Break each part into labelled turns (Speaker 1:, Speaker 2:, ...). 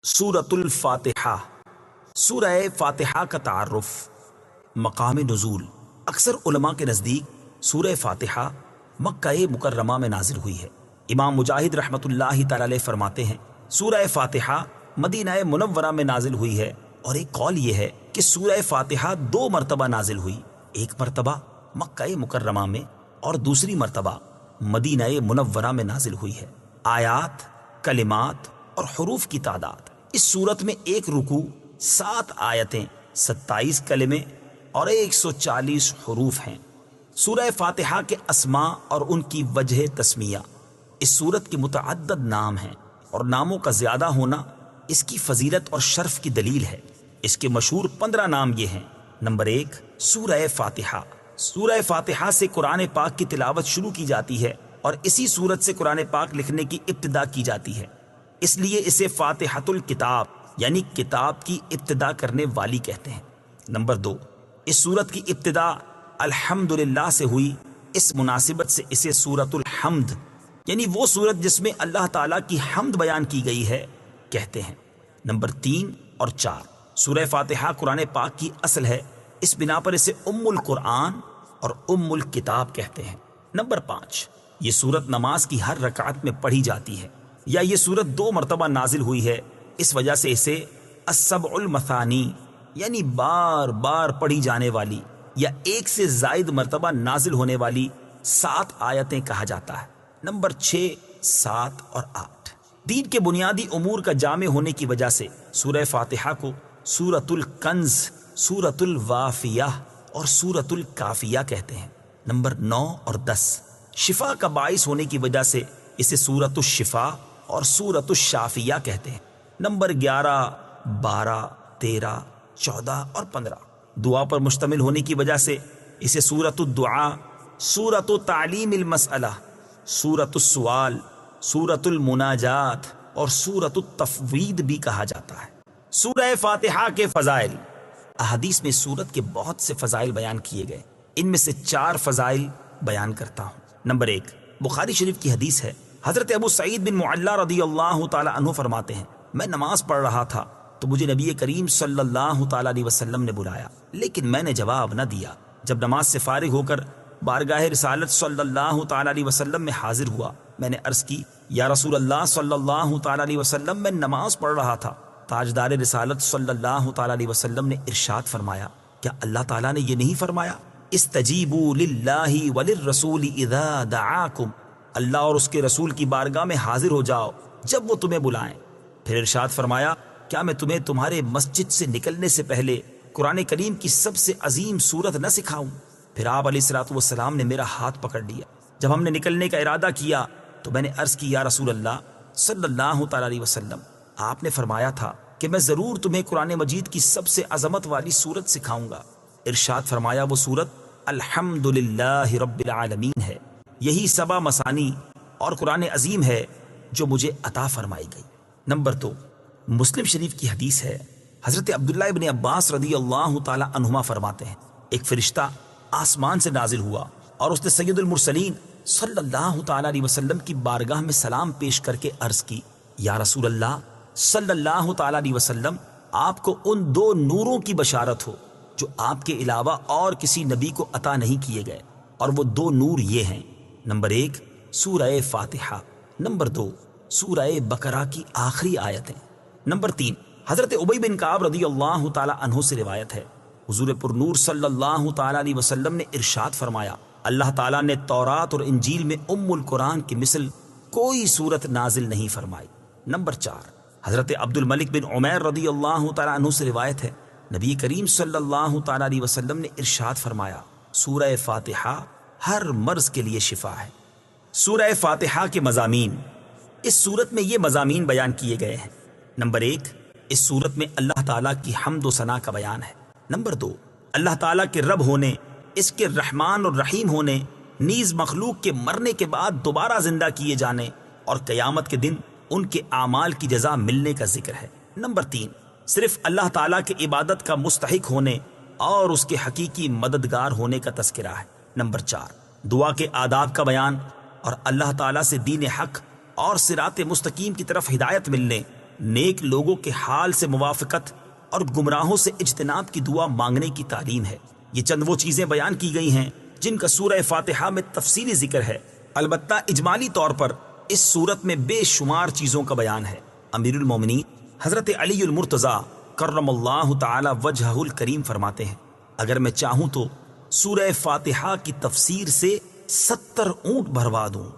Speaker 1: سورۃ الفاتحہ۔ سورہ فاتحہ کا تعارف، مقام نزول۔ اکثر علماء کے نزدیک سورہ فاتحہ مکہ مکرمہ میں نازل ہوئی ہے۔ امام مجاہد رحمۃ اللہ تعالی علیہ فرماتے ہیں سورہ فاتحہ مدینہ منورہ میں نازل ہوئی ہے، اور ایک قول یہ ہے کہ سورہ فاتحہ 2 مرتبہ نازل ہوئی، ایک مرتبہ مکہ مکرمہ میں اور دوسری مرتبہ مدینہ منورہ میں نازل ہوئی ہے۔ آیات، کلمات اور حروف کی تعداد، اس صورت میں ایک رکوع، 7 آیتیں، 27 کلمے اور 140 حروف ہیں۔ سورہ فاتحہ کے اسماء اور ان کی وجہ تسمیہ۔ اس سورت کے متعدد نام ہیں، اور ناموں کا زیادہ ہونا اس کی فضیلت اور شرف کی دلیل ہے۔ اس کے مشہور 15 نام یہ ہیں۔ نمبر 1، سورہ فاتحہ۔ سورہ فاتحہ سے قرآن پاک کی تلاوت شروع کی جاتی ہے، اور اسی سورت سے قرآن پاک لکھنے کی ابتدا کی جاتی ہے، اس لیے اسے فاتحۃ الکتاب یعنی کتاب کی ابتدا کرنے والی کہتے ہیں۔ نمبر 2، اس سورت کی ابتدا الحمدللہ سے ہوئی، اس مناسبت سے اسے سورۃ الحمد یعنی وہ سورت جس میں اللہ تعالیٰ کی حمد بیان کی گئی ہے کہتے ہیں۔ نمبر 3 اور 4، سورہ فاتحہ قرآن پاک کی اصل ہے، اس بنا پر اسے ام القرآن اور ام الکتاب کہتے ہیں۔ نمبر 5، یہ سورت نماز کی ہر رکعت میں پڑھی جاتی ہے، یا یہ سورت 2 مرتبہ نازل ہوئی ہے، اس وجہ سے اسے السبع المثانی یعنی بار بار پڑھی جانے والی یا ایک سے زائد مرتبہ نازل ہونے والی 7 آیتیں کہا جاتا ہے۔ نمبر 6، 7 اور 8، دین کے بنیادی امور کا جامع ہونے کی وجہ سے سورہ فاتحہ کو سورۃ الکنز، سورۃ الوافیہ اور سورۃ الکافیہ کہتے ہیں۔ نمبر 9 اور 10، شفا کا باعث ہونے کی وجہ سے اسے سورۃ الشفا اور سورۃ الشافیہ کہتے ہیں۔ نمبر 11، 12، 13، 14 اور 15، دعا پر مشتمل ہونے کی وجہ سے اسے سورۃ الدعاء، سورۃ تعلیم المسئلہ، سورۃ السؤال، سورۃ المناجات اور سورۃ التفویض بھی کہا جاتا ہے۔ سورہ فاتحہ کے فضائل۔ احادیث میں سورت کے بہت سے فضائل بیان کیے گئے، ان میں سے 4 فضائل بیان کرتا ہوں۔ نمبر 1، بخاری شریف کی حدیث ہے، حضرت ابو سعید بن معلا رضی اللہ تعالی عنہ فرماتے ہیں، میں نماز پڑھ رہا تھا تو مجھے نبی کریم صلی اللہ تعالی علیہ وسلم نے بلایا، لیکن میں نے جواب نہ دیا۔ جب نماز سے فارغ ہو کر بارگاہ رسالت صلی اللہ تعالی علیہ وسلم میں حاضر ہوا، میں نے عرض کی، یا رسول اللہ صلی اللہ تعالی علیہ وسلم، میں نماز پڑھ رہا تھا۔ تاجدار رسالت صلی اللہ تعالی علیہ وسلم نے ارشاد فرمایا، کیا اللہ تعالیٰ نے یہ نہیں فرمایا، استجیبوا للہ وللرسول اذا دعاکم، اللہ اور اس کے رسول کی بارگاہ میں حاضر ہو جاؤ جب وہ تمہیں بلائیں۔ پھر ارشاد فرمایا، کیا میں تمہیں تمہارے مسجد سے نکلنے سے پہلے قرآن کریم کی سب سے عظیم سورت نہ سکھاؤں؟ پھر آپ علیہ الصلوۃ والسلام نے میرا ہاتھ پکڑ لیا۔ جب ہم نے نکلنے کا ارادہ کیا تو میں نے عرض کی، یا رسول اللہ صلی اللہ تعالی علیہ وسلم، آپ نے فرمایا تھا کہ میں ضرور تمہیں قرآن مجید کی سب سے عظمت والی سورت سکھاؤں گا۔ ارشاد فرمایا، وہ سورت الحمدللہ رب العالمین ہے، یہی 7 مثانی اور قرآن عظیم ہے جو مجھے عطا فرمائی گئی۔ نمبر 2، مسلم شریف کی حدیث ہے، حضرت عبداللہ ابن عباس رضی اللہ تعالی عنہما فرماتے ہیں، ایک فرشتہ آسمان سے نازل ہوا اور اس نے سید المرسلین صلی اللہ تعالی علیہ وسلم کی بارگاہ میں سلام پیش کر کے عرض کی، یا رسول اللہ صلی اللہ تعالی علیہ وسلم، آپ کو ان 2 نوروں کی بشارت ہو جو آپ کے علاوہ اور کسی نبی کو عطا نہیں کیے گئے، اور وہ 2 نور یہ ہیں، نمبر 1 سورہ فاتحہ، نمبر 2 سورہ بقرہ کی آخری آیتیں۔ نمبر 3، حضرت ابی بن کعب رضی اللہ تعالی عنہ سے روایت ہے، حضور پر نور صلی اللہ تعالی علیہ وسلم نے ارشاد فرمایا، اللہ تعالیٰ نے تورات اور انجیل میں ام القرآن کی مثل کوئی سورت نازل نہیں فرمائی۔ نمبر 4، حضرت عبد الملک بن عمیر رضی اللہ تعالی عنہ سے روایت ہے، نبی کریم صلی اللہ تعالی علیہ وسلم نے ارشاد فرمایا، سورہ فاتحہ ہر مرض کے لیے شفا ہے۔ سورہ فاتحہ کے مضامین۔ اس سورت میں یہ مضامین بیان کیے گئے ہیں، نمبر 1، اس سورت میں اللہ تعالیٰ کی حمد و ثنا کا بیان ہے۔ نمبر 2، اللہ تعالیٰ کے رب ہونے، اس کے رحمان اور رحیم ہونے، نیز مخلوق کے مرنے کے بعد دوبارہ زندہ کیے جانے اور قیامت کے دن ان کے اعمال کی جزا ملنے کا ذکر ہے۔ نمبر 3، صرف اللہ تعالیٰ کے عبادت کا مستحق ہونے اور اس کے حقیقی مددگار ہونے کا تذکرہ ہے۔ نمبر 4، دعا کے آداب کا بیان اور اللہ تعالیٰ سے دین حق اور صراط مستقیم کی طرف ہدایت ملنے نیک لوگوں کے حال سے موافقت اور گمراہوں سے اجتناب کی دعا مانگنے کی تعلیم ہے۔ یہ چند وہ چیزیں بیان کی گئی ہیں جن کا سورہ فاتحہ میں تفصیلی ذکر ہے، البتہ اجمالی طور پر اس سورت میں بے شمار چیزوں کا بیان ہے۔ امیر المومنین حضرت علی المرتضیٰ کرم اللہ تعالی وجہہ الکریم فرماتے ہیں، اگر میں چاہوں تو سورہ فاتحہ کی تفسیر سے 70 اونٹ بھروا دوں۔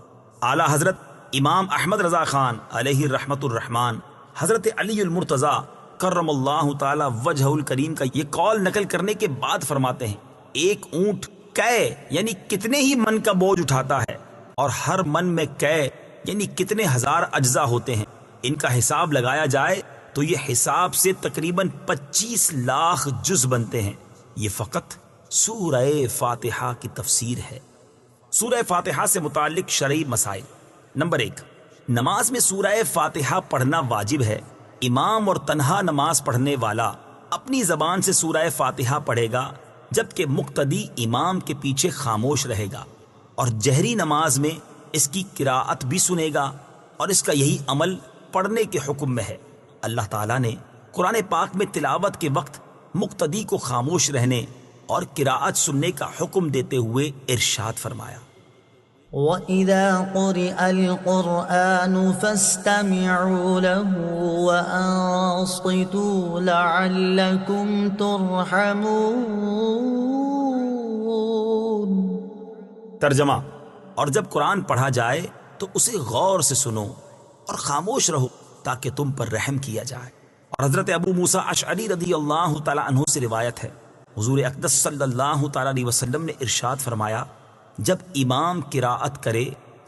Speaker 1: اعلیٰ حضرت امام احمد رضا خان علیہ رحمت الرحمن حضرت علی المرتضیٰ کرم اللہ تعالی وجہ الکریم کا یہ قول نقل کرنے کے بعد فرماتے ہیں، ایک اونٹ کئے یعنی کتنے ہی من کا بوجھ اٹھاتا ہے، اور ہر من میں کئے یعنی کتنے ہزار اجزاء ہوتے ہیں، ان کا حساب لگایا جائے تو یہ حساب سے تقریباً 25 لاکھ جز بنتے ہیں۔ یہ فقط سورہ فاتحہ کی تفسیر ہے۔ سورہ فاتحہ سے متعلق شرعی مسائل۔ نمبر 1، نماز میں سورہ فاتحہ پڑھنا واجب ہے۔ امام اور تنہا نماز پڑھنے والا اپنی زبان سے سورہ فاتحہ پڑھے گا، جبکہ مقتدی امام کے پیچھے خاموش رہے گا، اور جہری نماز میں اس کی قراءت بھی سنے گا، اور اس کا یہی عمل پڑھنے کے حکم میں ہے۔ اللہ تعالیٰ نے قرآن پاک میں تلاوت کے وقت مقتدی کو خاموش رہنے اور قراءت سننے کا حکم دیتے ہوئے ارشاد فرمایا،
Speaker 2: وَإِذَا قُرِئَ الْقُرْآنُ فَاسْتَمِعُوا لَهُ وَأَنصِتُوا لَعَلَّكُمْ تُرْحَمُونَ۔
Speaker 1: ترجمہ، اور جب قرآن پڑھا جائے تو اسے غور سے سنو اور خاموش رہو تاکہ تم پر رحم کیا جائے۔ اور حضرت ابو موسیٰ اشعری رضی اللہ تعالی عنہ سے روایت ہے، حضور اقدس صلی اللہ تعالی علیہ وسلم نے ارشاد فرمایا، جب امام قراءت کرے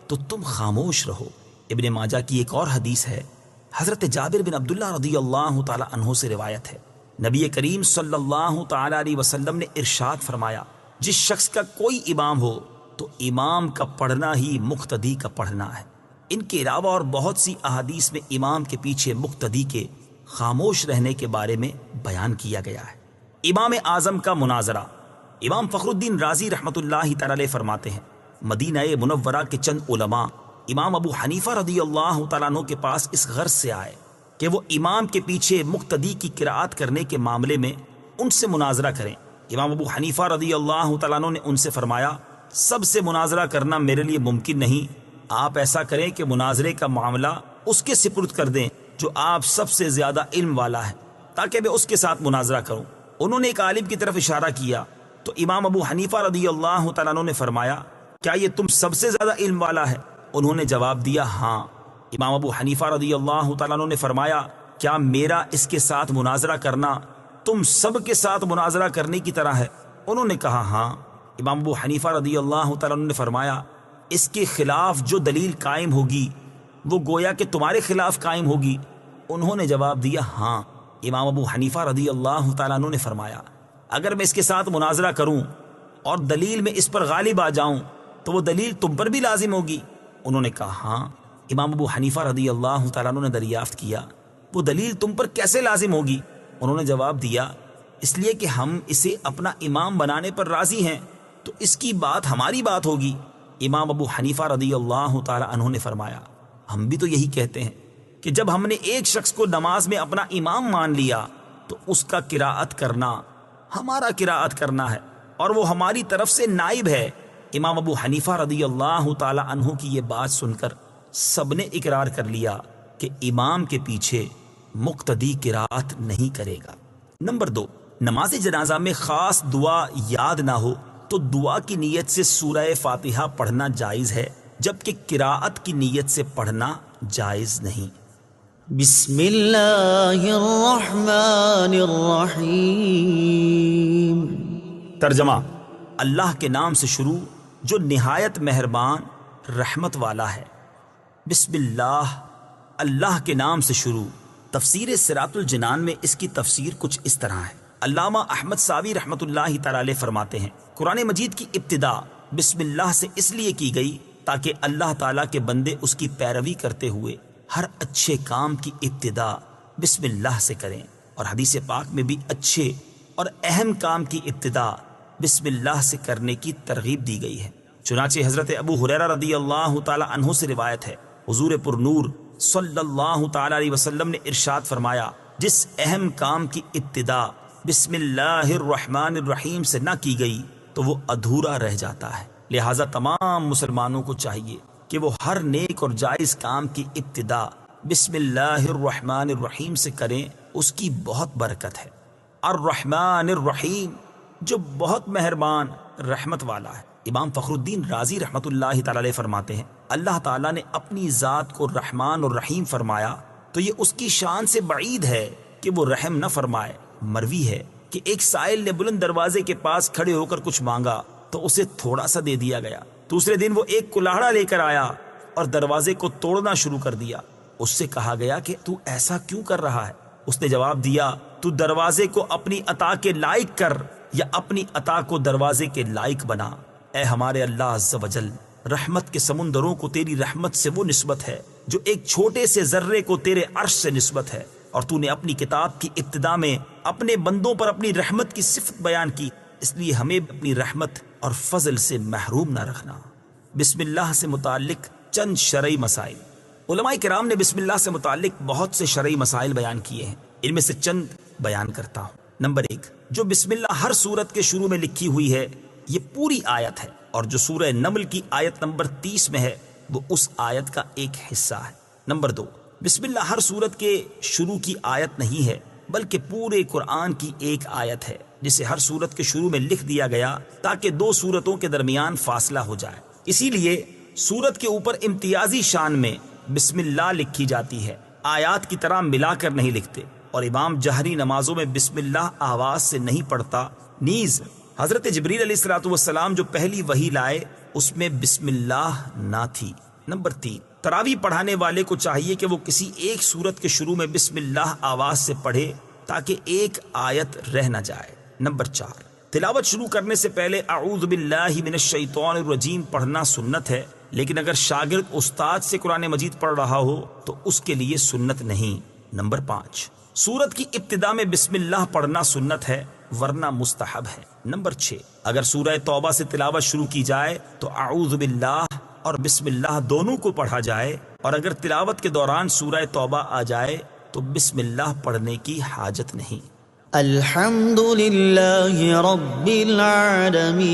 Speaker 1: تو تم خاموش رہو۔ ابن ماجہ کی ایک اور حدیث ہے، حضرت جابر بن عبداللہ رضی اللہ تعالی عنہ سے روایت ہے، نبی کریم صلی اللہ تعالی علیہ وسلم نے ارشاد فرمایا، جس شخص کا کوئی امام ہو تو امام کا پڑھنا ہی مقتدی کا پڑھنا ہے۔ ان کے علاوہ اور بہت سی احادیث میں امام کے پیچھے مقتدی کے خاموش رہنے کے بارے میں بیان کیا گیا ہے۔ امام اعظم کا مناظرہ۔ امام فخر الدین رازی رحمۃ اللہ تعالی علیہ فرماتے ہیں، مدینہ منورہ کے چند علماء امام ابو حنیفہ رضی اللہ تعالیٰ عنہ کے پاس اس غرض سے آئے کہ وہ امام کے پیچھے مقتدی کی قراءت کرنے کے معاملے میں ان سے مناظرہ کریں۔ امام ابو حنیفہ رضی اللہ تعالیٰ عنہ نے ان سے فرمایا، سب سے مناظرہ کرنا میرے لیے ممکن نہیں، آپ ایسا کریں کہ مناظرے کا معاملہ اس کے سپرد کر دیں جو آپ سب سے زیادہ علم والا ہے، تاکہ میں اس کے ساتھ مناظرہ کروں۔ انہوں نے ایک عالم کی طرف اشارہ کیا تو امام ابو حنیفہ رضی اللہ تعالیٰ عنہ نے فرمایا، کیا یہ تم سب سے زیادہ علم والا ہے؟ انہوں نے جواب دیا، ہاں۔ امام ابو حنیفہ رضی اللہ تعالیٰ عنہ نے فرمایا، کیا میرا اس کے ساتھ مناظرہ کرنا تم سب کے ساتھ مناظرہ کرنے کی طرح ہے؟ انہوں نے کہا، ہاں۔ امام ابو حنیفہ رضی اللہ تعالیٰ عنہ نے فرمایا، اس کے خلاف جو دلیل قائم ہوگی وہ گویا کہ تمہارے خلاف قائم ہوگی؟ انہوں نے جواب دیا، ہاں۔ امام ابو حنیفہ رضی اللہ تعالیٰ عنہ نے فرمایا، اگر میں اس کے ساتھ مناظرہ کروں اور دلیل میں اس پر غالب آ جاؤں تو وہ دلیل تم پر بھی لازم ہوگی؟ انہوں نے کہا، ہاں۔ امام ابو حنیفہ رضی اللہ تعالیٰ عنہ نے دریافت کیا، وہ دلیل تم پر کیسے لازم ہوگی؟ انہوں نے جواب دیا، اس لیے کہ ہم اسے اپنا امام بنانے پر راضی ہیں تو اس کی بات ہماری بات ہوگی۔ امام ابو حنیفہ رضی اللہ تعالیٰ عنہ نے فرمایا، ہم بھی تو یہی کہتے ہیں کہ جب ہم نے ایک شخص کو نماز میں اپنا امام مان لیا تو اس کا قراءت کرنا ہمارا قراءت کرنا ہے اور وہ ہماری طرف سے نائب ہے۔ امام ابو حنیفہ رضی اللہ تعالی عنہ کی یہ بات سن کر سب نے اقرار کر لیا کہ امام کے پیچھے مقتدی قراءت نہیں کرے گا۔ نمبر 2، نماز جنازہ میں خاص دعا یاد نہ ہو تو دعا کی نیت سے سورہ فاتحہ پڑھنا جائز ہے، جبکہ قراءت کی نیت سے پڑھنا جائز نہیں۔
Speaker 2: بسم اللہ الرحمن الرحیم۔
Speaker 1: ترجمہ، اللہ کے نام سے شروع جو نہایت مہربان رحمت والا ہے۔ بسم اللہ، اللہ کے نام سے شروع۔ تفسیر صراط الجنان میں اس کی تفسیر کچھ اس طرح ہے۔ علامہ احمد ساوی رحمت اللہ تعالی علیہ فرماتے ہیں، قرآن مجید کی ابتدا بسم اللہ سے اس لیے کی گئی تاکہ اللہ تعالیٰ کے بندے اس کی پیروی کرتے ہوئے ہر اچھے کام کی ابتدا بسم اللہ سے کریں، اور حدیث پاک میں بھی اچھے اور اہم کام کی ابتدا بسم اللہ سے کرنے کی ترغیب دی گئی ہے۔ چنانچہ حضرت ابو ہریرہ رضی اللہ تعالی عنہ سے روایت ہے، حضور پر نور صلی اللہ تعالی علیہ وسلم نے ارشاد فرمایا، جس اہم کام کی ابتدا بسم اللہ الرحمن الرحیم سے نہ کی گئی تو وہ ادھورا رہ جاتا ہے۔ لہٰذا تمام مسلمانوں کو چاہیے کہ وہ ہر نیک اور جائز کام کی ابتدا بسم اللہ الرحمن الرحیم سے کریں، اس کی بہت برکت ہے۔ الرحمن الرحیم، جو بہت مہربان رحمت والا ہے۔ امام فخر الدین رازی رحمت اللہ تعالی علیہ فرماتے ہیں، اللہ تعالیٰ نے اپنی ذات کو رحمان اور رحیم فرمایا تو یہ اس کی شان سے بعید ہے کہ وہ رحم نہ فرمائے۔ مروی ہے کہ ایک سائل نے بلند دروازے کے پاس کھڑے ہو کر کچھ مانگا تو اسے تھوڑا سا دے دیا گیا۔ دوسرے دن وہ ایک کلاڑا لے کر آیا اور دروازے کو توڑنا شروع کر دیا۔ اس سے کہا گیا کہ تو ایسا کیوں کر رہا ہے؟ اس نے جواب دیا، تو دروازے کو اپنی عطا کے لائق کر یا اپنی عطا کو دروازے کے لائق بنا۔ اے ہمارے اللہ عز و جل، رحمت کے سمندروں کو تیری رحمت سے وہ نسبت ہے جو ایک چھوٹے سے ذرے کو تیرے عرش سے نسبت ہے، اور تو نے اپنی کتاب کی ابتدا میں اپنے بندوں پر اپنی رحمت کی صفت بیان کی، اس لیے ہمیں اپنی رحمت اور فضل سے محروم نہ رکھنا۔ بسم اللہ سے متعلق چند شرعی مسائل۔ علماء کرام نے بسم اللہ سے متعلق بہت سے شرعی مسائل بیان کیے ہیں، ان میں سے چند بیان کرتا ہوں۔ نمبر 1، جو بسم اللہ ہر سورت کے شروع میں لکھی ہوئی ہے یہ پوری آیت ہے، اور جو سورہ نمل کی آیت نمبر 30 میں ہے وہ اس آیت کا ایک حصہ ہے۔ نمبر 2، بسم اللہ ہر سورت کے شروع کی آیت نہیں ہے بلکہ پورے قرآن کی ایک آیت ہے، جسے ہر سورت کے شروع میں لکھ دیا گیا تاکہ دو سورتوں کے درمیان فاصلہ ہو جائے۔ اسی لیے سورت کے اوپر امتیازی شان میں بسم اللہ لکھی جاتی ہے، آیات کی طرح ملا کر نہیں لکھتے، اور امام جہری نمازوں میں بسم اللہ آواز سے نہیں پڑھتا۔ نیز حضرت جبریل علیہ الصلوۃ والسلام جو پہلی وحی لائے اس میں بسم اللہ نہ تھی۔ نمبر 3، تراویح پڑھانے والے کو چاہیے کہ وہ کسی ایک سورت کے شروع میں بسم اللہ آواز سے پڑھے تاکہ ایک آیت رہ نہ جائے۔ نمبر 4، تلاوت شروع کرنے سے پہلے اعوذ باللہ من الشیطان الرجیم پڑھنا سنت ہے، لیکن اگر شاگرد استاد سے قرآن مجید پڑھ رہا ہو تو اس کے لیے سنت نہیں۔ نمبر 5، سورت کی ابتدا میں بسم اللہ پڑھنا سنت ہے ورنہ مستحب ہے۔ نمبر 6، اگر سورہ توبہ سے تلاوت شروع کی جائے تو اعوذ باللہ اور بسم اللہ دونوں کو پڑھا جائے، اور اگر تلاوت کے دوران سورہ توبہ آ جائے تو بسم اللہ پڑھنے کی حاجت نہیں۔
Speaker 2: الحمد للہ رب العالمین۔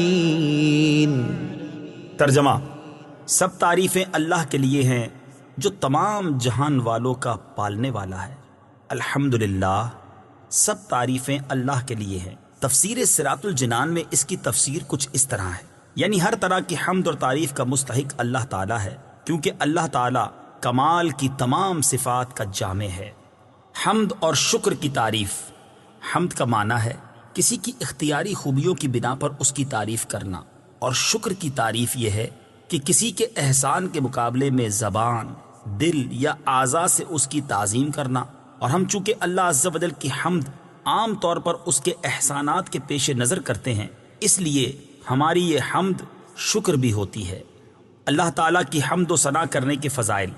Speaker 1: ترجمہ، سب تعریفیں اللہ کے لیے ہیں جو تمام جہان والوں کا پالنے والا ہے۔ الحمدللہ، سب تعریفیں اللہ کے لیے ہیں۔ تفسیر صراط الجنان میں اس کی تفسیر کچھ اس طرح ہے، یعنی ہر طرح کی حمد اور تعریف کا مستحق اللہ تعالیٰ ہے، کیونکہ اللہ تعالیٰ کمال کی تمام صفات کا جامع ہے۔ حمد اور شکر کی تعریف۔ حمد کا معنی ہے کسی کی اختیاری خوبیوں کی بنا پر اس کی تعریف کرنا، اور شکر کی تعریف یہ ہے کہ کسی کے احسان کے مقابلے میں زبان، دل یا اعضاء سے اس کی تعظیم کرنا۔ اور ہم چونکہ اللہ عز و جل کی حمد عام طور پر اس کے احسانات کے پیش نظر کرتے ہیں، اس لیے ہماری یہ حمد شکر بھی ہوتی ہے۔ اللہ تعالیٰ کی حمد و ثنا کرنے کے فضائل۔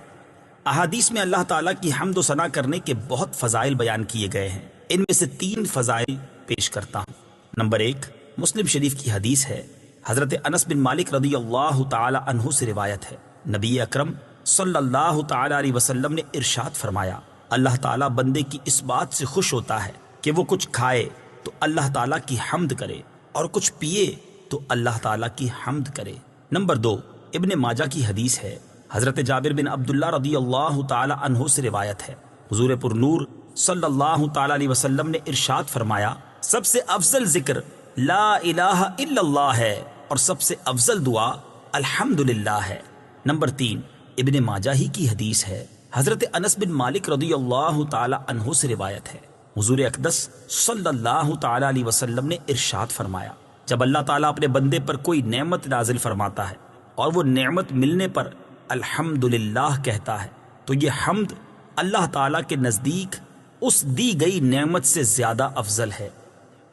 Speaker 1: احادیث میں اللہ تعالیٰ کی حمد و ثنا کرنے کے بہت فضائل بیان کیے گئے ہیں، ان میں سے 3 فضائل پیش کرتا ہوں۔ نمبر 1، مسلم شریف کی حدیث ہے، حضرت انس بن مالک رضی اللہ تعالی عنہ سے روایت ہے، نبی اکرم صلی اللہ تعالی علیہ وسلم نے ارشاد فرمایا، اللہ تعالیٰ بندے کی اس بات سے خوش ہوتا ہے کہ وہ کچھ کھائے تو اللہ تعالیٰ کی حمد کرے، اور کچھ پیے تو اللہ تعالیٰ کی حمد کرے۔ نمبر 2، ابن ماجہ کی حدیث ہے، حضرت جابر بن عبداللہ رضی اللہ تعالی عنہ سے روایت ہے، حضور پر نور صلی اللہ تعالی علیہ وسلم نے ارشاد فرمایا، سب سے افضل ذکر لا الہ الا اللہ ہے، اور سب سے افضل دعا الحمدللہ ہے۔ نمبر 3، ابن ماجہ ہی کی حدیث ہے، حضرت انس بن مالک رضی اللہ تعالی عنہ سے روایت ہے، حضور اقدس صلی اللہ تعالی علیہ وسلم نے ارشاد فرمایا، جب اللہ تعالیٰ اپنے بندے پر کوئی نعمت نازل فرماتا ہے اور وہ نعمت ملنے پر الحمدللہ کہتا ہے تو یہ حمد اللہ تعالیٰ کے نزدیک اس دی گئی نعمت سے زیادہ افضل ہے۔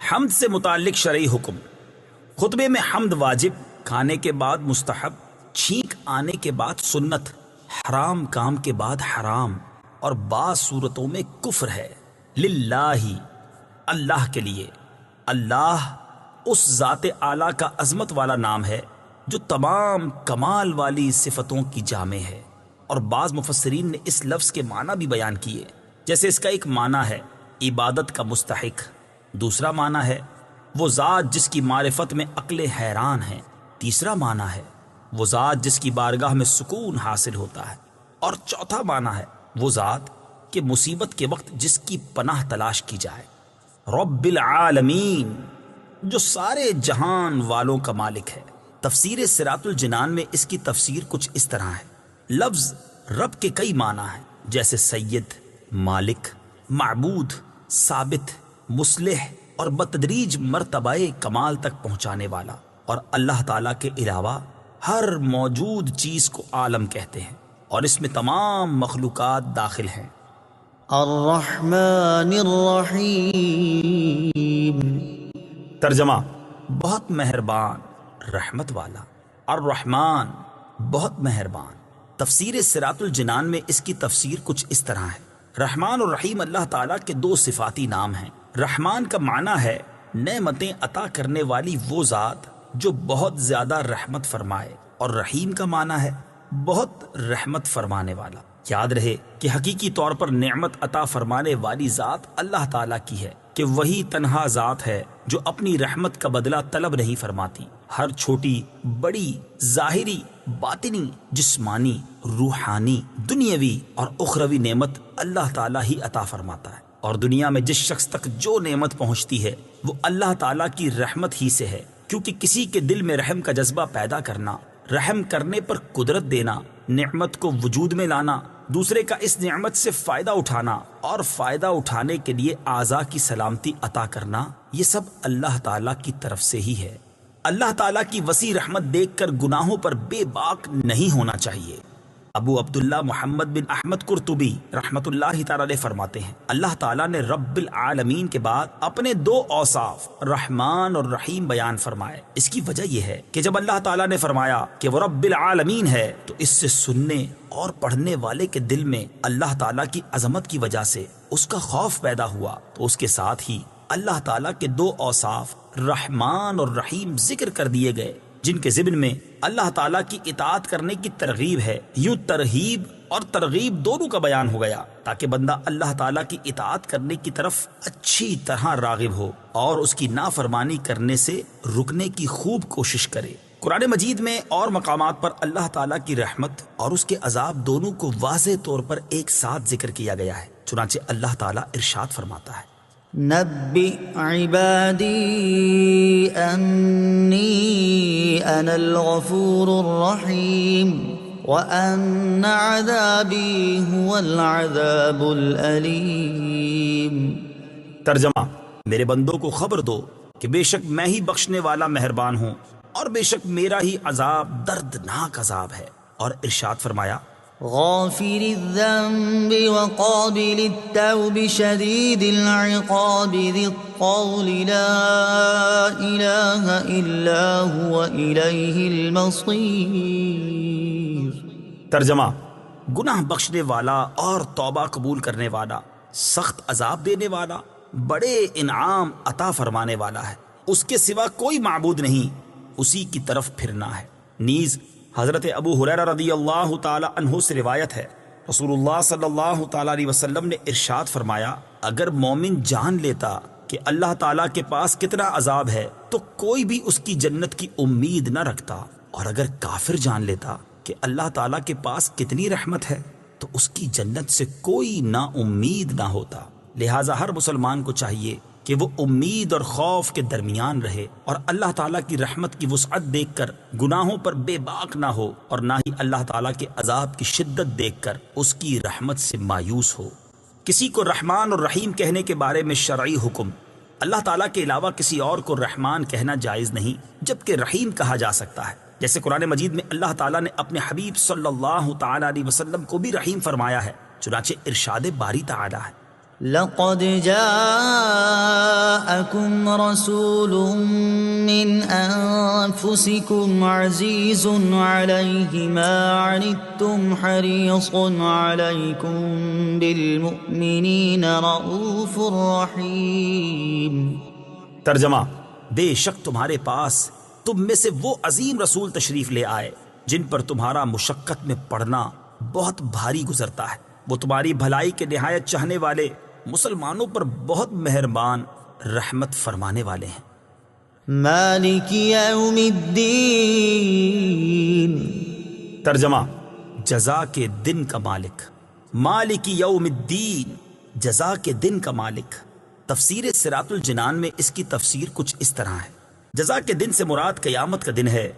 Speaker 1: حمد سے متعلق شرعی حکم۔ خطبے میں حمد واجب، کھانے کے بعد مستحب، چھینک آنے کے بعد سنت، حرام کام کے بعد حرام، اور بعض صورتوں میں کفر ہے۔ للہ، اللہ کے لیے۔ اللہ اس ذات اعلیٰ کا عظمت والا نام ہے جو تمام کمال والی صفتوں کی جامع ہے۔ اور بعض مفسرین نے اس لفظ کے معنی بھی بیان کیے، جیسے اس کا ایک معنی ہے عبادت کا مستحق، دوسرا معنی ہے وہ ذات جس کی معرفت میں عقلیں حیران ہیں، تیسرا معنی ہے وہ ذات جس کی بارگاہ میں سکون حاصل ہوتا ہے، اور چوتھا معنی ہے وہ ذات کہ مصیبت کے وقت جس کی پناہ تلاش کی جائے۔ رب العالمین، جو سارے جہان والوں کا مالک ہے۔ تفسیر صراط الجنان میں اس کی تفسیر کچھ اس طرح ہے، لفظ رب کے کئی معنی ہیں، جیسے سید، مالک، معبود، ثابت، مصلح اور بتدریج مرتبہ کمال تک پہنچانے والا، اور اللہ تعالیٰ کے علاوہ ہر موجود چیز کو عالم کہتے ہیں، اور اس میں تمام مخلوقات داخل ہیں۔
Speaker 2: الرحمن الرحیم،
Speaker 1: ترجمہ: بہت مہربان، رحمت والا۔ الرحمن، بہت مہربان۔ تفسیر صراط الجنان میں اس کی تفسیر کچھ اس طرح ہے، رحمان اور رحیم اللہ تعالیٰ کے دو صفاتی نام ہیں۔ رحمان کا معنی ہے نعمتیں عطا کرنے والی وہ ذات جو بہت زیادہ رحمت فرمائے، اور رحیم کا معنی ہے بہت رحمت فرمانے والا۔ یاد رہے کہ حقیقی طور پر نعمت عطا فرمانے والی ذات اللہ تعالیٰ کی ہے، کہ وہی تنہا ذات ہے جو اپنی رحمت کا بدلہ طلب نہیں فرماتی۔ ہر چھوٹی بڑی، ظاہری، باطنی، جسمانی، روحانی، دنیاوی اور اخروی نعمت اللہ تعالیٰ ہی عطا فرماتا ہے، اور دنیا میں جس شخص تک جو نعمت پہنچتی ہے وہ اللہ تعالیٰ کی رحمت ہی سے ہے، کیونکہ کسی کے دل میں رحم کا جذبہ پیدا کرنا، رحم کرنے پر قدرت دینا، نعمت کو وجود میں لانا، دوسرے کا اس نعمت سے فائدہ اٹھانا اور فائدہ اٹھانے کے لیے اعضاء کی سلامتی عطا کرنا، یہ سب اللہ تعالیٰ کی طرف سے ہی ہے۔ اللہ تعالیٰ کی وسیع رحمت دیکھ کر گناہوں پر بے باک نہیں ہونا چاہیے۔ ابو عبداللہ محمد بن احمد قرطبی رحمت اللہ تعالی علیہ فرماتے ہیں، اللہ تعالیٰ نے رب العالمین کے بعد اپنے دو اوصاف رحمان اور رحیم بیان فرمائے۔ اس کی وجہ یہ ہے کہ جب اللہ تعالیٰ نے فرمایا کہ وہ رب العالمین ہے، تو اس سے سننے اور پڑھنے والے کے دل میں اللہ تعالیٰ کی عظمت کی وجہ سے اس کا خوف پیدا ہوا، تو اس کے ساتھ ہی اللہ تعالیٰ کے دو اوصاف رحمان اور رحیم ذکر کر دیے گئے، جن کے ضمن میں اللہ تعالیٰ کی اطاعت کرنے کی ترغیب ہے۔ یوں ترغیب اور ترغیب دونوں کا بیان ہو گیا، تاکہ بندہ اللہ تعالیٰ کی اطاعت کرنے کی طرف اچھی طرح راغب ہو اور اس کی نافرمانی کرنے سے رکنے کی خوب کوشش کرے۔ قرآن مجید میں اور مقامات پر اللہ تعالیٰ کی رحمت اور اس کے عذاب دونوں کو واضح طور پر ایک ساتھ ذکر کیا گیا ہے۔ چنانچہ اللہ تعالیٰ ارشاد فرماتا ہے،
Speaker 2: نبئ عبادی انی انا الغفور الرحیم وان عذابی هو العذاب الالیم۔
Speaker 1: ترجمہ: میرے بندوں کو خبر دو کہ بے شک میں ہی بخشنے والا مہربان ہوں، اور بے شک میرا ہی عذاب دردناک عذاب ہے۔ اور ارشاد فرمایا،
Speaker 2: غافر الذنب وقابل التوب شدید العقاب ذی الطول لا الہ الا هو الیہ المصیر۔
Speaker 1: ترجمہ: گناہ بخشنے والا اور توبہ قبول کرنے والا، سخت عذاب دینے والا، بڑے انعام عطا فرمانے والا ہے، اس کے سوا کوئی معبود نہیں، اسی کی طرف پھرنا ہے۔ نیز حضرت ابو ہریرہ رضی اللہ تعالی عنہ سے روایت ہے، رسول اللہ صلی اللہ تعالی علیہ وسلم نے ارشاد فرمایا، اگر مومن جان لیتا کہ اللہ تعالیٰ کے پاس کتنا عذاب ہے تو کوئی بھی اس کی جنت کی امید نہ رکھتا، اور اگر کافر جان لیتا کہ اللہ تعالیٰ کے پاس کتنی رحمت ہے تو اس کی جنت سے کوئی نا امید نہ ہوتا۔ لہٰذا ہر مسلمان کو چاہیے کہ وہ امید اور خوف کے درمیان رہے، اور اللہ تعالیٰ کی رحمت کی وسعت دیکھ کر گناہوں پر بے باک نہ ہو، اور نہ ہی اللہ تعالیٰ کے عذاب کی شدت دیکھ کر اس کی رحمت سے مایوس ہو۔ کسی کو رحمان اور رحیم کہنے کے بارے میں شرعی حکم، اللہ تعالیٰ کے علاوہ کسی اور کو رحمان کہنا جائز نہیں، جبکہ رحیم کہا جا سکتا ہے، جیسے قرآن مجید میں اللہ تعالیٰ نے اپنے حبیب صلی اللہ تعالیٰ علیہ وسلم کو بھی رحیم فرمایا ہے۔ چنانچہ ارشاد باری تعالیٰ ہے،
Speaker 2: لقد جاءكم رسول من أنفسكم عزيز عليه ما عنتم حريص عليكم بالمؤمنين رؤوف رحيم۔
Speaker 1: ترجمہ: بے شک تمہارے پاس تم میں سے وہ عظیم رسول تشریف لے آئے جن پر تمہارا مشقت میں پڑنا بہت بھاری گزرتا ہے۔ وہ تمہاری بھلائی کے نہایت چاہنے والے، مسلمانوں پر بہت مہربان، رحمت فرمانے والے ہیں۔
Speaker 2: مالک یوم الدین،
Speaker 1: ترجمہ: جزا کے دن کا مالک۔ مالک یوم الدین، جزا کے دن کا مالک۔ تفسیر صراط الجنان میں اس کی تفسیر کچھ اس طرح ہے: جزا کے دن سے مراد قیامت کا دن ہے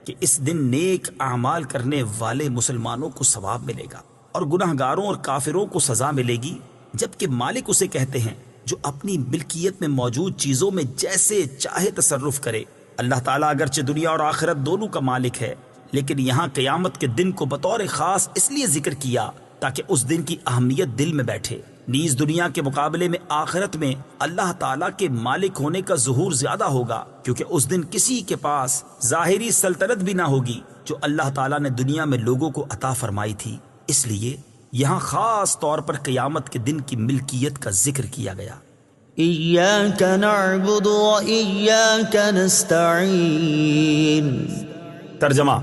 Speaker 1: کہ اس دن نیک اعمال کرنے والے مسلمانوں کو ثواب ملے گا اور گناہ گاروں اور کافروں کو سزا ملے گی، جبکہ مالک اسے کہتے ہیں جو اپنی ملکیت میں موجود چیزوں میں جیسے چاہے تصرف کرے۔ اللہ تعالیٰ اگرچہ دنیا اور آخرت دونوں کا مالک ہے، لیکن یہاں قیامت کے دن کو بطور خاص اس لیے ذکر کیا تاکہ اس دن کی اہمیت دل میں بیٹھے۔ نیز دنیا کے مقابلے میں آخرت میں اللہ تعالیٰ کے مالک ہونے کا ظہور زیادہ ہوگا، کیونکہ اس دن کسی کے پاس ظاہری سلطنت بھی نہ ہوگی جو اللہ تعالیٰ نے دنیا میں لوگوں کو عطا فرمائی تھی۔ اس لیے یہاں خاص طور پر قیامت کے دن کی ملکیت کا ذکر کیا گیا۔
Speaker 2: ایاک نعبد و ایاک نستعین،
Speaker 1: ترجمہ: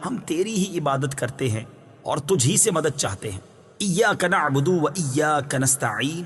Speaker 1: ہم تیری ہی عبادت کرتے ہیں اور تجھ ہی سے مدد چاہتے ہیں۔ ایاک نعبد و ایاک نستعین،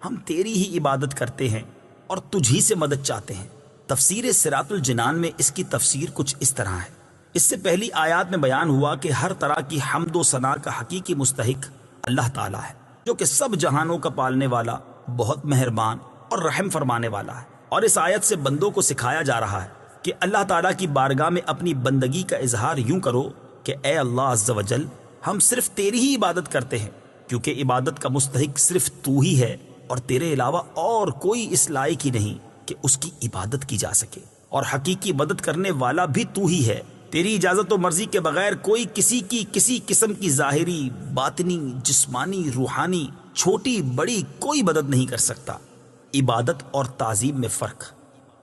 Speaker 1: ہم تیری ہی عبادت کرتے ہیں اور تجھ ہی سے مدد چاہتے ہیں۔ تفسیر صراط الجنان میں اس کی تفسیر کچھ اس طرح ہے: اس سے پہلی آیات میں بیان ہوا کہ ہر طرح کی حمد و ثنا کا حقیقی مستحق اللہ تعالیٰ ہے، جو کہ سب جہانوں کا پالنے والا، بہت مہربان اور رحم فرمانے والا ہے۔ اور اس آیت سے بندوں کو سکھایا جا رہا ہے کہ اللہ تعالیٰ کی بارگاہ میں اپنی بندگی کا اظہار یوں کرو کہ اے اللہ عز و جل، ہم صرف تیری ہی عبادت کرتے ہیں، کیونکہ عبادت کا مستحق صرف تو ہی ہے اور تیرے علاوہ اور کوئی اس لائق ہی نہیں کہ اس کی عبادت کی جا سکے، اور حقیقی مدد کرنے والا بھی تو ہی ہے۔ تیری اجازت و مرضی کے بغیر کوئی کسی کی کسی قسم کی ظاہری، باطنی، جسمانی، روحانی، چھوٹی بڑی کوئی مدد نہیں کر سکتا۔ عبادت اور تعظیم میں فرق۔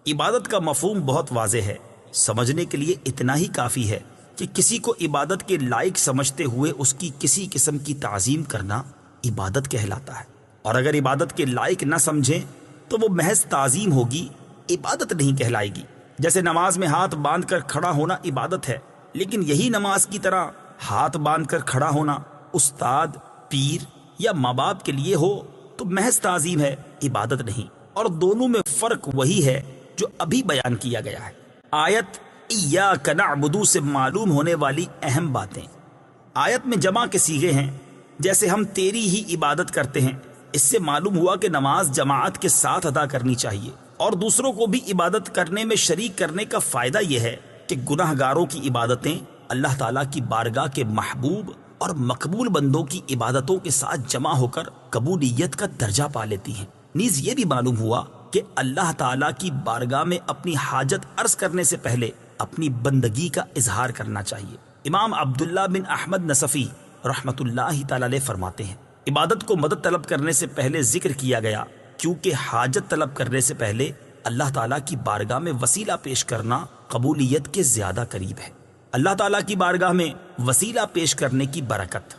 Speaker 1: عبادت کا مفہوم بہت واضح ہے، سمجھنے کے لیے اتنا ہی کافی ہے کہ کسی کو عبادت کے لائق سمجھتے ہوئے اس کی کسی قسم کی تعظیم کرنا عبادت کہلاتا ہے، اور اگر عبادت کے لائق نہ سمجھیں تو وہ محض تعظیم ہوگی، عبادت نہیں کہلائے گی۔ جیسے نماز میں ہاتھ باندھ کر کھڑا ہونا عبادت ہے، لیکن یہی نماز کی طرح ہاتھ باندھ کر کھڑا ہونا استاد، پیر یا ماں باپ کے لیے ہو تو محض تعظیم ہے، عبادت نہیں۔ اور دونوں میں فرق وہی ہے جو ابھی بیان کیا گیا ہے۔ آیت ایاک نعبد سے معلوم ہونے والی اہم باتیں۔ آیت میں جمع کے صیغے ہیں، جیسے ہم تیری ہی عبادت کرتے ہیں۔ اس سے معلوم ہوا کہ نماز جماعت کے ساتھ ادا کرنی چاہیے، اور دوسروں کو بھی عبادت کرنے میں شریک کرنے کا فائدہ یہ ہے کہ گناہ گاروں کی عبادتیں اللہ تعالیٰ کی بارگاہ کے محبوب اور مقبول بندوں کی عبادتوں کے ساتھ جمع ہو کر قبولیت کا درجہ پا لیتی ہیں۔ نیز یہ بھی معلوم ہوا کہ اللہ تعالیٰ کی بارگاہ میں اپنی حاجت عرض کرنے سے پہلے اپنی بندگی کا اظہار کرنا چاہیے۔ امام عبداللہ بن احمد نصفی رحمۃ اللہ تعالی علیہ فرماتے ہیں، عبادت کو مدد طلب کرنے سے پہلے ذکر کیا گیا کیونکہ حاجت طلب کرنے سے پہلے اللہ تعالیٰ کی بارگاہ میں وسیلہ پیش کرنا قبولیت کے زیادہ قریب ہے۔ اللہ تعالیٰ کی بارگاہ میں وسیلہ پیش کرنے کی برکت۔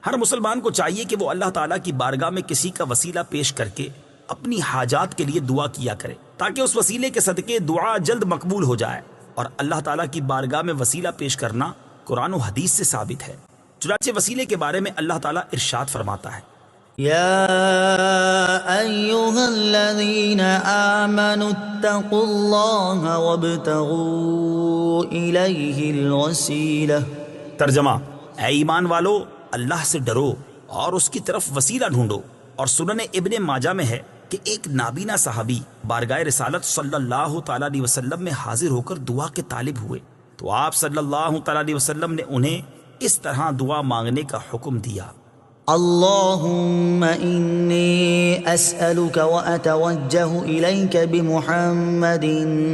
Speaker 1: ہر مسلمان کو چاہیے کہ وہ اللہ تعالیٰ کی بارگاہ میں کسی کا وسیلہ پیش کر کے اپنی حاجات کے لیے دعا کیا کرے، تاکہ اس وسیلے کے صدقے دعا جلد مقبول ہو جائے۔ اور اللہ تعالیٰ کی بارگاہ میں وسیلہ پیش کرنا قرآن و حدیث سے ثابت ہے۔ چنانچہ وسیلے کے بارے میں اللہ تعالیٰ ارشاد فرماتا ہے،
Speaker 2: يا أيها الذين آمنوا اتقوا الله وابتغوا إليه الوسيلة۔
Speaker 1: ترجمہ: اے ایمان والو، اللہ سے ڈرو اور اس کی طرف وسیلہ ڈھونڈو۔ اور سنن ابن ماجہ میں ہے کہ ایک نابینا صحابی بارگاہ رسالت صلی اللہ تعالیٰ علیہ وسلم میں حاضر ہو کر دعا کے طالب ہوئے، تو آپ صلی اللہ تعالیٰ علیہ وسلم نے انہیں اس طرح دعا مانگنے کا حکم دیا،
Speaker 2: اللهم إني أسألك وأتوجه إليك بمحمد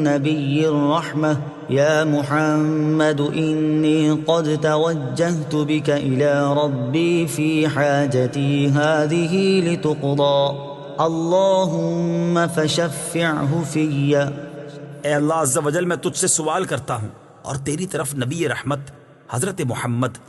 Speaker 2: نبي الرحمة يا محمد إني قد توجهت بك إلى ربي في حاجتي هذه لتقضى اللهم فشفعه في۔
Speaker 1: اے اللہ عز و جل، میں تجھ سے سوال کرتا ہوں اور تیری طرف نبی رحمت حضرت محمد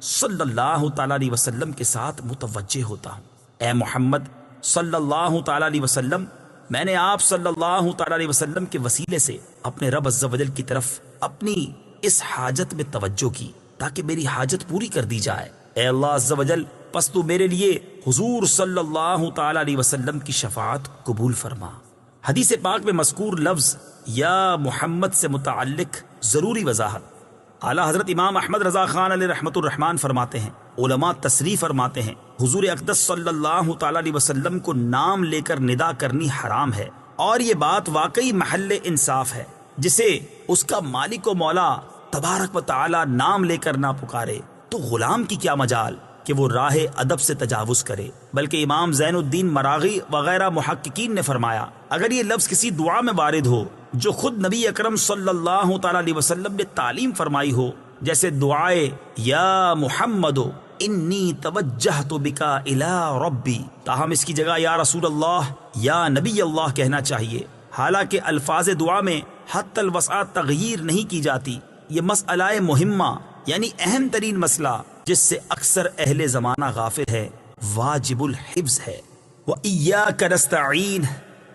Speaker 1: صلی اللہ تعالیٰ علیہ وسلم کے ساتھ متوجہ ہوتا ہوں۔ اے محمد صلی اللہ تعالیٰ علیہ وسلم، میں نے آپ صلی اللہ تعالیٰ علیہ وسلم کے وسیلے سے اپنے رب عز و جل کی طرف اپنی اس حاجت میں توجہ کی تاکہ میری حاجت پوری کر دی جائے۔ اے اللہ عز و جل پس تو میرے لیے حضور صلی اللہ تعالی علیہ وسلم کی شفاعت قبول فرما۔ حدیث پاک میں مذکور لفظ یا محمد سے متعلق ضروری وضاحت اعلیٰ حضرت امام احمد رضا خان علیہ رحمۃ الرحمان فرماتے ہیں، علماء تصریح فرماتے ہیں حضور اقدس صلی اللہ تعالی علیہ وسلم کو نام لے کر ندا کرنی حرام ہے، اور یہ بات واقعی محل انصاف ہے۔ جسے اس کا مالک و مولا تبارک و تعالی نام لے کر نہ پکارے تو غلام کی کیا مجال کہ وہ راہ ادب سے تجاوز کرے۔ بلکہ امام زین الدین مراغی وغیرہ محققین نے فرمایا اگر یہ لفظ کسی دعا میں وارد ہو جو خود نبی اکرم صلی اللہ تعالی علیہ وسلم نے تعلیم فرمائی ہو، جیسے دعائے یا محمد انی توجہت بکا الی ربی، تاہم اس کی جگہ یا رسول اللہ یا نبی اللہ کہنا چاہیے۔ حالانکہ الفاظ دعا میں حتی الوسع تغییر نہیں کی جاتی۔ یہ مسئلہ مہمہ یعنی اہم ترین مسئلہ جس سے اکثر اہل زمانہ غافل ہے، واجب الحفظ ہے۔ وَإِيَّاكَ نَسْتَعِينُ،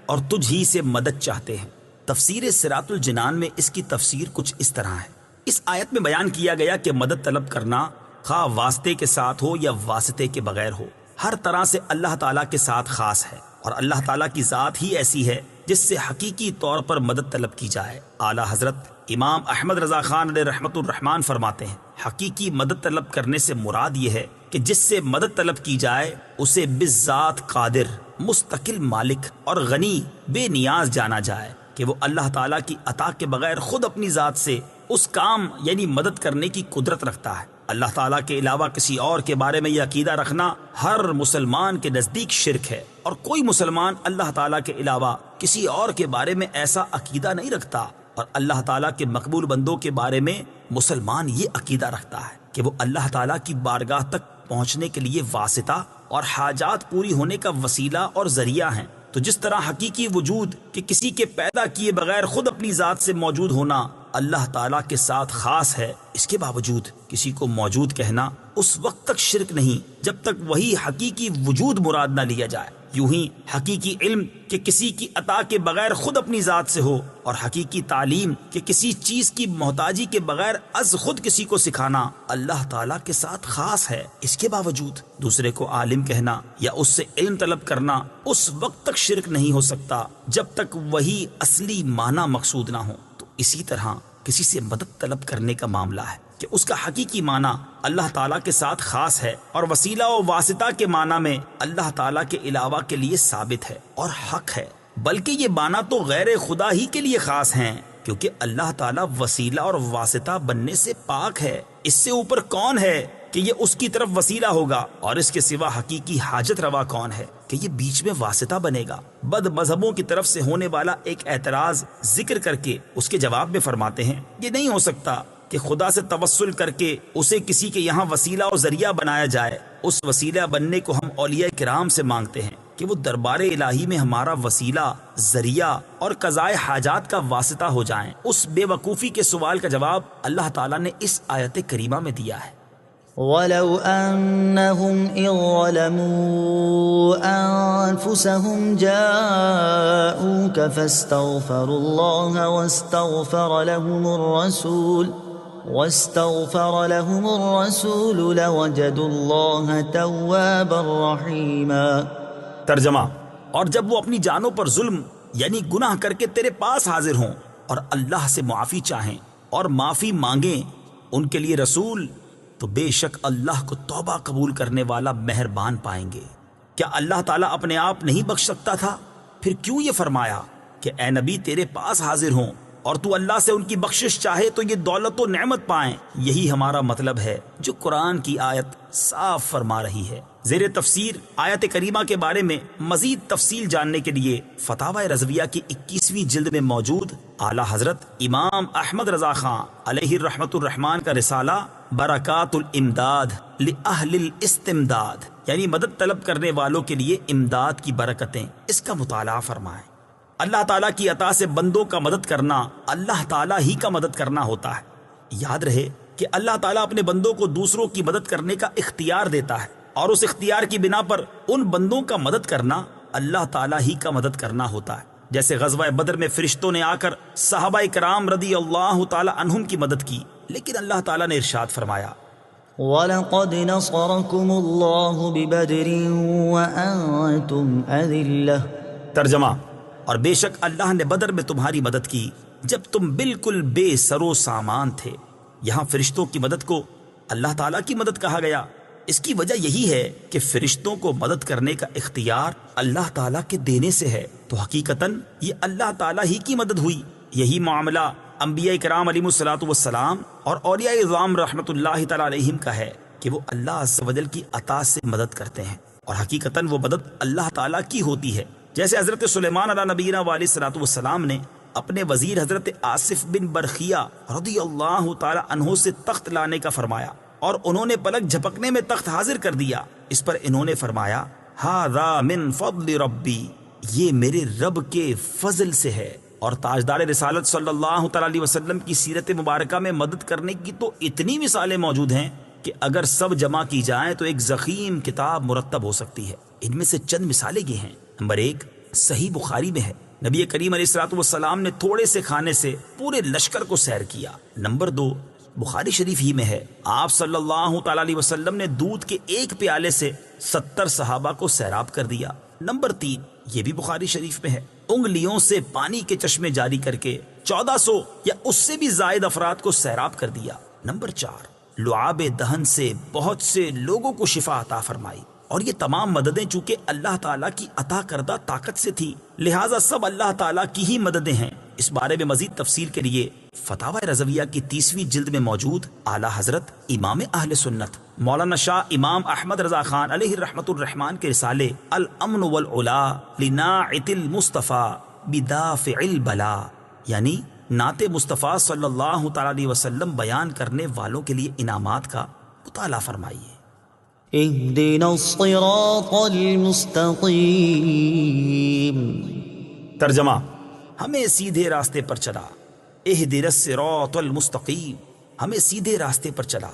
Speaker 1: اور تجھ ہی سے مدد چاہتے ہیں۔ تفسیر صراط الجنان میں اس کی تفسیر کچھ اس طرح ہے۔ اس آیت میں بیان کیا گیا کہ مدد طلب کرنا خواہ واسطے کے ساتھ ہو یا واسطے کے بغیر ہو، ہر طرح سے اللہ تعالیٰ کے ساتھ خاص ہے، اور اللہ تعالیٰ کی ذات ہی ایسی ہے جس سے حقیقی طور پر مدد طلب کی جائے۔ اعلیٰ حضرت امام احمد رضا خان علیہ رحمۃ الرحمان فرماتے ہیں حقیقی مدد طلب کرنے سے مراد یہ ہے کہ جس سے مدد طلب کی جائے اسے بالذات قادر، مستقل مالک اور غنی بے نیاز جانا جائے کہ وہ اللہ تعالیٰ کی عطا کے بغیر خود اپنی ذات سے اس کام یعنی مدد کرنے کی قدرت رکھتا ہے۔ اللہ تعالیٰ کے علاوہ کسی اور کے بارے میں یہ عقیدہ رکھنا ہر مسلمان کے نزدیک شرک ہے، اور کوئی مسلمان اللہ تعالیٰ کے علاوہ کسی اور کے بارے میں ایسا عقیدہ نہیں رکھتا، اور اللہ تعالیٰ کے مقبول بندوں کے بارے میں مسلمان یہ عقیدہ رکھتا ہے کہ وہ اللہ تعالیٰ کی بارگاہ تک پہنچنے کے لیے واسطہ اور حاجات پوری ہونے کا وسیلہ اور ذریعہ ہیں۔ تو جس طرح حقیقی وجود کہ کسی کے پیدا کیے بغیر خود اپنی ذات سے موجود ہونا اللہ تعالیٰ کے ساتھ خاص ہے، اس کے باوجود کسی کو موجود کہنا اس وقت تک شرک نہیں جب تک وہی حقیقی وجود مراد نہ لیا جائے۔ یوں ہی حقیقی علم کہ کسی کی عطا کے بغیر خود اپنی ذات سے ہو، اور حقیقی تعلیم کہ کسی چیز کی محتاجی کے بغیر از خود کسی کو سکھانا اللہ تعالیٰ کے ساتھ خاص ہے، اس کے باوجود دوسرے کو عالم کہنا یا اس سے علم طلب کرنا اس وقت تک شرک نہیں ہو سکتا جب تک وہی اصلی معنی مقصود نہ ہو۔ تو اسی طرح کسی سے مدد طلب کرنے کا معاملہ ہے کہ اس کا حقیقی معنی اللہ تعالیٰ کے ساتھ خاص ہے، اور وسیلہ و واسطہ کے معنی میں اللہ تعالیٰ کے علاوہ کے لیے ثابت ہے اور حق ہے، بلکہ یہ معنی تو غیر خدا ہی کے لیے خاص ہیں، کیونکہ اللہ تعالیٰ وسیلہ اور واسطہ بننے سے پاک ہے۔ اس سے اوپر کون ہے کہ یہ اس کی طرف وسیلہ ہوگا، اور اس کے سوا حقیقی حاجت روا کون ہے کہ یہ بیچ میں واسطہ بنے گا۔ بد مذہبوں کی طرف سے ہونے والا ایک اعتراض ذکر کر کے اس کے جواب میں فرماتے ہیں یہ نہیں ہو سکتا کہ خدا سے توسل کر کے اسے کسی کے یہاں وسیلہ اور ذریعہ بنایا جائے۔ اس وسیلہ بننے کو ہم اولیاء کرام سے مانگتے ہیں کہ وہ دربار الہی میں ہمارا وسیلہ، ذریعہ اور قضائے حاجات کا واسطہ ہو جائیں۔ اس بے وقوفی کے سوال کا جواب اللہ تعالیٰ نے اس آیت کریمہ میں دیا ہے۔
Speaker 2: وَلَوْ أَنَّهُمْ إِذ ظَلَمُوا أَنفُسَهُمْ جَاءُوكَ فَاسْتَغْفَرُوا اللَّهَ واستغفر لهم الرسول لوجدوا الله توابا رحيما۔
Speaker 1: ترجمہ، اور جب وہ اپنی جانوں پر ظلم یعنی گناہ کر کے تیرے پاس حاضر ہوں اور اللہ سے معافی چاہیں اور معافی مانگیں ان کے لیے رسول، تو بے شک اللہ کو توبہ قبول کرنے والا مہربان پائیں گے۔ کیا اللہ تعالیٰ اپنے آپ نہیں بخش سکتا تھا؟ پھر کیوں یہ فرمایا کہ اے نبی تیرے پاس حاضر ہوں اور تو اللہ سے ان کی بخشش چاہے تو یہ دولت و نعمت پائیں؟ یہی ہمارا مطلب ہے جو قرآن کی آیت صاف فرما رہی ہے۔ زیر تفسیر آیت کریمہ کے بارے میں مزید تفصیل جاننے کے لیے فتاوی رضویہ کی 21ویں جلد میں موجود اعلیٰ حضرت امام احمد رضا خان علیہ رحمۃ الرحمان کا رسالہ برکات الامداد لأہل الاستمداد یعنی مدد طلب کرنے والوں کے لیے امداد کی برکتیں، اس کا مطالعہ فرمائیں۔ اللہ تعالیٰ کی عطا سے بندوں کا مدد کرنا اللہ تعالیٰ ہی کا مدد کرنا ہوتا ہے۔ یاد رہے کہ اللہ تعالیٰ اپنے بندوں کو دوسروں کی مدد کرنے کا اختیار دیتا ہے، اور اس اختیار کی بنا پر ان بندوں کا مدد کرنا اللہ تعالیٰ ہی کا مدد کرنا ہوتا ہے۔ جیسے غزوہ بدر میں فرشتوں نے آ کر صحابہ کرام رضی اللہ تعالیٰ عنہم کی مدد کی، لیکن اللہ تعالیٰ نے ارشاد فرمایا
Speaker 2: وَلَقَدْ نَصَرَكُمُ اللَّهُ بِبَدْرٍ وَأَنْتُمْ أَذِلَّةٌ۔
Speaker 1: ترجمہ: اور بے شک اللہ نے بدر میں تمہاری مدد کی جب تم بالکل بے سر و سامان تھے۔ یہاں فرشتوں کی مدد کو اللہ تعالیٰ کی مدد کہا گیا۔ اس کی وجہ یہی ہے کہ فرشتوں کو مدد کرنے کا اختیار اللہ تعالیٰ کے دینے سے ہے، تو حقیقتاً یہ اللہ تعالیٰ ہی کی مدد ہوئی۔ یہی معاملہ انبیاء کرام علیہ الصلوۃ والسلام اور اولیاء اعظام رحمۃ اللہ تعالیٰ علیہم کا ہے کہ وہ اللہ عز و جل کی عطا سے مدد کرتے ہیں، اور حقیقتاً وہ مدد اللہ تعالیٰ کی ہوتی ہے۔ جیسے حضرت سلیمان علیہ نبینا علیہ الصلوۃ والسلام نے اپنے وزیر حضرت آصف بن برخیہ رضی اللہ تعالی عنہ سے تخت لانے کا فرمایا، اور انہوں نے پلک جھپکنے میں تخت حاضر کر دیا۔ اس پر انہوں نے فرمایا ھذا من فضل ربی، یہ میرے رب کے فضل سے ہے۔ اور تاجدار رسالت صلی اللہ تعالی علیہ وسلم کی سیرت مبارکہ میں مدد کرنے کی تو اتنی مثالیں موجود ہیں کہ اگر سب جمع کی جائیں تو ایک ضخیم کتاب مرتب ہو سکتی ہے۔ ان میں سے چند مثالیں یہ ہیں۔ نمبر 1 صحیح بخاری میں ہے، نبی کریم علیہ الصلوۃ والسلام نے تھوڑے سے کھانے سے پورے لشکر کو سیر کیا۔ نمبر 2 بخاری شریف ہی میں ہے، آپ صلی اللہ تعالی علیہ وسلم نے دودھ کے ایک پیالے سے 70 صحابہ کو سیراب کر دیا۔ نمبر 3 یہ بھی بخاری شریف میں ہے، انگلیوں سے پانی کے چشمے جاری کر کے 1400 یا اس سے بھی زائد افراد کو سیراب کر دیا۔ نمبر 4 لعاب دہن سے بہت سے لوگوں کو شفا عطا فرمائی، اور یہ تمام مددیں چونکہ اللہ تعالیٰ کی عطا کردہ طاقت سے تھی، لہٰذا سب اللہ تعالیٰ کی ہی مددیں ہیں۔ اس بارے میں مزید تفصیل کے لیے فتاوی رضویہ کی 30ویں جلد میں موجود اعلیٰ حضرت امام اہل سنت مولانا شاہ امام احمد رضا خان علیہ رحمت الرحمان کے رسالے الامن والعلا لناعت المصطفیٰ بدافع البلا، یعنی نعت مصطفیٰ صلی اللہ تعالی علیہ وسلم بیان کرنے والوں کے لیے انعامات کا مطالعہ فرمائیے۔
Speaker 2: اهدنا الصراط المستقیم۔
Speaker 1: ترجمہ: ہمیں سیدھے راستے پر چلا۔ اہدنا الصراط المستقیم، ہمیں سیدھے راستے پر چلا۔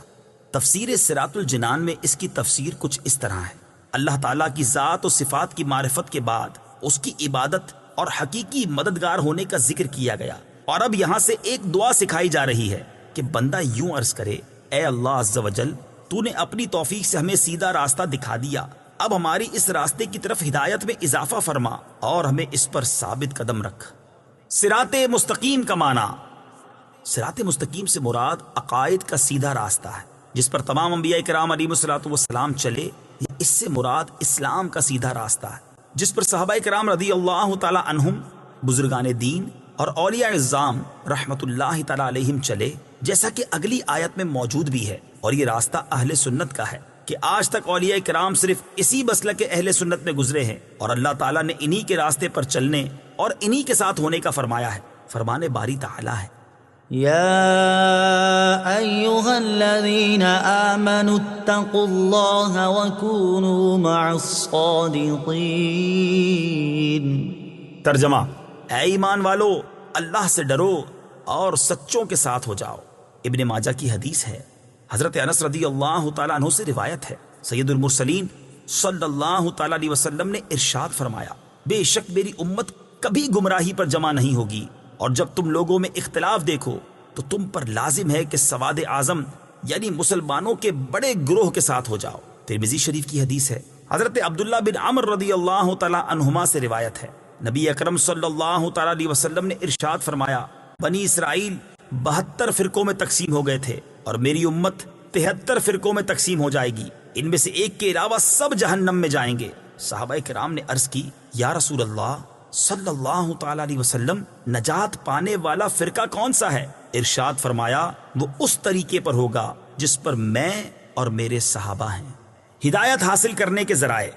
Speaker 1: تفسیر صراط الجنان میں اس کی تفسیر کچھ اس طرح ہے: اللہ تعالیٰ کی ذات و صفات کی معرفت کے بعد اس کی عبادت اور حقیقی مددگار ہونے کا ذکر کیا گیا، اور اب یہاں سے ایک دعا سکھائی جا رہی ہے کہ بندہ یوں عرض کرے، اے اللہ عز و جل، تو نے اپنی توفیق سے ہمیں سیدھا راستہ دکھا دیا، اب ہماری اس راستے کی طرف ہدایت میں اضافہ فرما اور ہمیں اس پر ثابت قدم رکھ۔ صراط مستقیم کا معنی، صراط مستقیم سے مراد عقائد کا سیدھا راستہ ہے جس پر تمام انبیاء کرام علیہ الصلوۃ والسلام چلے، یا اس سے مراد اسلام کا سیدھا راستہ ہے جس پر صحابہ کرام رضی اللہ تعالی عنہم، بزرگان دین اور اولیاء اعظام رحمت اللہ تعالی علیہم چلے، جیسا کہ اگلی آیت میں موجود بھی ہے۔ اور یہ راستہ اہل سنت کا ہے کہ آج تک اولیاء کرام صرف اسی مسلک اہل سنت میں گزرے ہیں، اور اللہ تعالیٰ نے انہی کے راستے پر چلنے اور انہی کے ساتھ ہونے کا فرمایا ہے۔ فرمان باری تعالیٰ ہے،
Speaker 2: یا ایہا الذین آمنوا اتقوا اللہ وکونوا مع الصادقین۔
Speaker 1: ترجمہ: اے ایمان والو، اللہ سے ڈرو اور سچوں کے ساتھ ہو جاؤ۔ ابن ماجہ کی حدیث ہے، حضرت انس رضی اللہ تعالیٰ عنہ سے روایت ہے، سید المرسلین صلی اللہ تعالیٰ علیہ وسلم نے ارشاد فرمایا، بے شک میری امت کبھی گمراہی پر جمع نہیں ہوگی، اور جب تم لوگوں میں اختلاف دیکھو تو تم پر لازم ہے کہ سواد اعظم یعنی مسلمانوں کے بڑے گروہ کے ساتھ ہو جاؤ۔ ترمذی شریف کی حدیث ہے، حضرت عبداللہ بن عمر رضی اللہ تعالیٰ عنہما سے روایت ہے، نبی اکرم صلی اللہ تعالیٰ علیہ وسلم نے ارشاد فرمایا، بنی اسرائیل 72 فرقوں میں تقسیم ہو گئے تھے، اور میری امت 73 فرقوں میں تقسیم ہو جائے گی، ان میں سے ایک کے علاوہ سب جہنم میں جائیں گے۔ صحابہ کرام نے عرض کی، یا رسول اللہ صلی اللہ تعالی علیہ وسلم، نجات پانے والا فرقہ کون سا ہے؟ ارشاد فرمایا، وہ اس طریقے پر ہوگا جس پر میں اور میرے صحابہ ہیں۔ ہدایت حاصل کرنے کے ذرائع،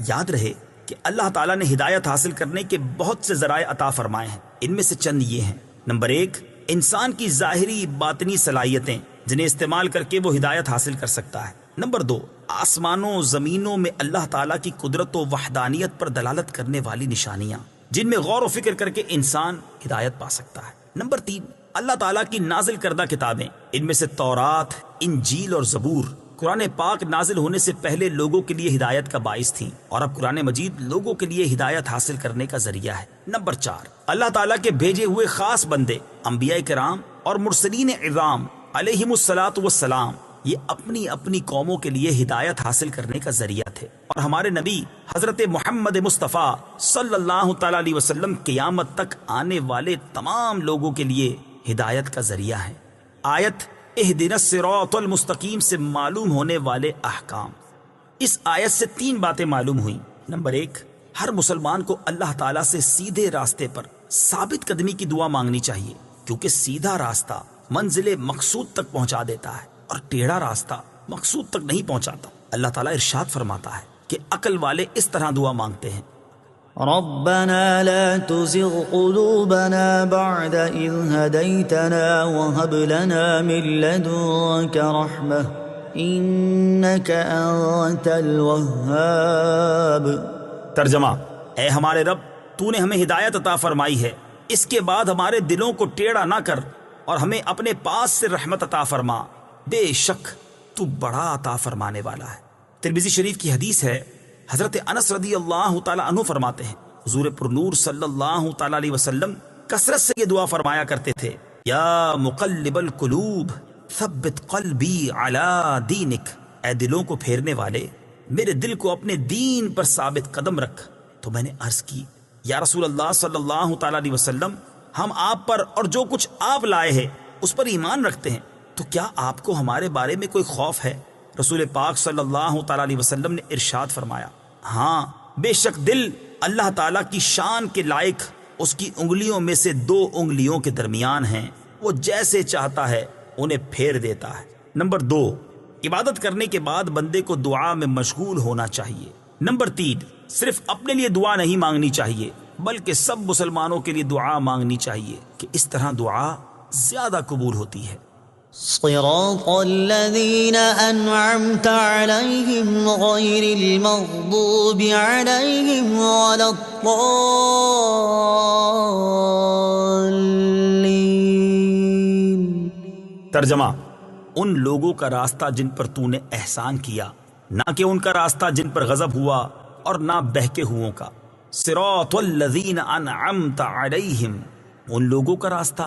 Speaker 1: یاد رہے کہ اللہ تعالیٰ نے ہدایت حاصل کرنے کے بہت سے ذرائع عطا فرمائے ہیں، ان میں سے چند یہ ہیں۔ نمبر 1، انسان کی ظاہری باطنی صلاحیتیں جنہیں استعمال کر کے وہ ہدایت حاصل کر سکتا ہے۔ نمبر 2، آسمانوں زمینوں میں اللہ تعالیٰ کی قدرت و وحدانیت پر دلالت کرنے والی نشانیاں جن میں غور و فکر کر کے انسان ہدایت پا سکتا ہے۔ نمبر 3، اللہ تعالیٰ کی نازل کردہ کتابیں، ان میں سے تورات، انجیل اور زبور قرآن پاک نازل ہونے سے پہلے لوگوں کے لیے ہدایت کا باعث تھیں، اور اب قرآن مجید لوگوں کے لیے ہدایت حاصل کرنے کا ذریعہ ہے۔ نمبر 4، اللہ تعالیٰ کے بھیجے ہوئے خاص بندے انبیاء کرام اور مرسلین اعظام علیہم الصلاۃ والسلام یہ اپنی اپنی قوموں کے لیے ہدایت حاصل کرنے کا ذریعہ تھے، اور ہمارے نبی حضرت محمد مصطفیٰ صلی اللہ تعالی علیہ وسلم قیامت تک آنے والے تمام لوگوں کے لیے ہدایت کا ذریعہ ہیں۔ آیت اہدنا الصراط المستقیم سے معلوم ہونے والے احکام۔ اس آیت سے 3 باتیں معلوم ہوئیں۔ نمبر 1، ہر مسلمان کو اللہ تعالیٰ سے سیدھے راستے پر ثابت قدمی کی دعا مانگنی چاہیے، کیونکہ سیدھا راستہ منزل مقصود تک پہنچا دیتا ہے اور ٹیڑھا راستہ مقصود تک نہیں پہنچاتا۔ اللہ تعالیٰ ارشاد فرماتا ہے کہ عقل والے اس طرح دعا مانگتے ہیں:
Speaker 2: ربنا لا تزغ قلوبنا بعد إذ هديتنا وهب لنا من لدنك رحمة إنك أنت الوهاب۔
Speaker 1: ترجمہ: اے ہمارے رب، تو نے ہمیں ہدایت عطا فرمائی ہے، اس کے بعد ہمارے دلوں کو ٹیڑھا نہ کر اور ہمیں اپنے پاس سے رحمت عطا فرما، بے شک تو بڑا عطا فرمانے والا ہے۔ ترمذی شریف کی حدیث ہے، حضرت انس رضی اللہ تعالی عنہ فرماتے ہیں، حضور پر نور صلی اللہ تعالی علیہ وسلم کثرت سے یہ دعا فرمایا کرتے تھے: یا مقلب القلوب ثبت قلبی علی دینک، اے دلوں کو پھیرنے والے، میرے دل کو اپنے دین پر ثابت قدم رکھ۔ تو میں نے عرض کی: یا رسول اللہ صلی اللہ تعالی علیہ وسلم، ہم آپ پر اور جو کچھ آپ لائے ہیں اس پر ایمان رکھتے ہیں، تو کیا آپ کو ہمارے بارے میں کوئی خوف ہے؟ رسول پاک صلی اللہ تعالی علیہ وسلم نے ارشاد فرمایا: ہاں، بے شک دل اللہ تعالیٰ کی شان کے لائق اس کی انگلیوں میں سے 2 انگلیوں کے درمیان ہیں، وہ جیسے چاہتا ہے انہیں پھیر دیتا ہے۔ نمبر 2، عبادت کرنے کے بعد بندے کو دعا میں مشغول ہونا چاہیے۔ نمبر 3، صرف اپنے لیے دعا نہیں مانگنی چاہیے بلکہ سب مسلمانوں کے لیے دعا مانگنی چاہیے، کہ اس طرح دعا زیادہ قبول ہوتی ہے۔
Speaker 2: صراط الذين أنعمت عليهم غير المغضوب عليهم ولا الضالين۔
Speaker 1: ترجمہ: ان لوگوں کا راستہ جن پر تو نے احسان کیا، نہ کہ ان کا راستہ جن پر غضب ہوا اور نہ بہکے ہوئوں کا۔ صراط الذین انعمت علیہم، ان لوگوں کا راستہ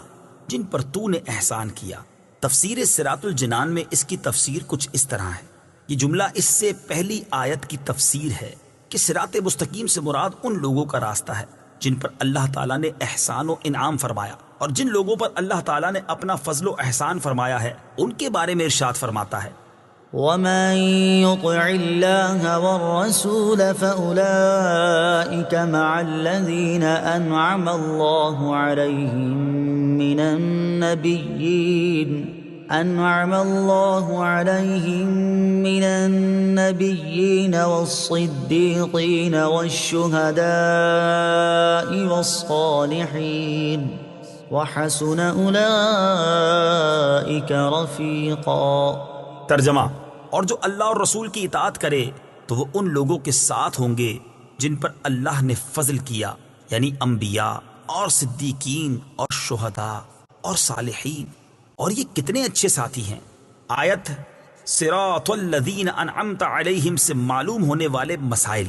Speaker 1: جن پر تو نے احسان کیا۔ تفسیر صراط الجنان میں اس کی تفسیر کچھ اس طرح ہے۔ یہ جملہ اس سے پہلی آیت کی تفسیر ہے کہ صراط مستقیم سے مراد ان لوگوں کا راستہ ہے جن پر اللہ تعالیٰ نے احسان و انعام فرمایا، اور جن لوگوں پر اللہ تعالیٰ نے اپنا فضل و احسان فرمایا ہے ان کے بارے میں ارشاد فرماتا ہے:
Speaker 2: ومن يطع الله والرسول فأولئك مع الذين أنعم الله عليهم من النبيين والصديقين والشهداء والصالحين وحسن أولئك رفيقا۔
Speaker 1: ترجمہ: اور جو اللہ اور رسول کی اطاعت کرے تو وہ ان لوگوں کے ساتھ ہوں گے جن پر اللہ نے فضل کیا، یعنی انبیاء اور صدیقین اور شہداء اور صالحین، اور یہ کتنے اچھے ساتھی ہیں۔ آیت صراط الذین انعمت علیہم سے معلوم ہونے والے مسائل۔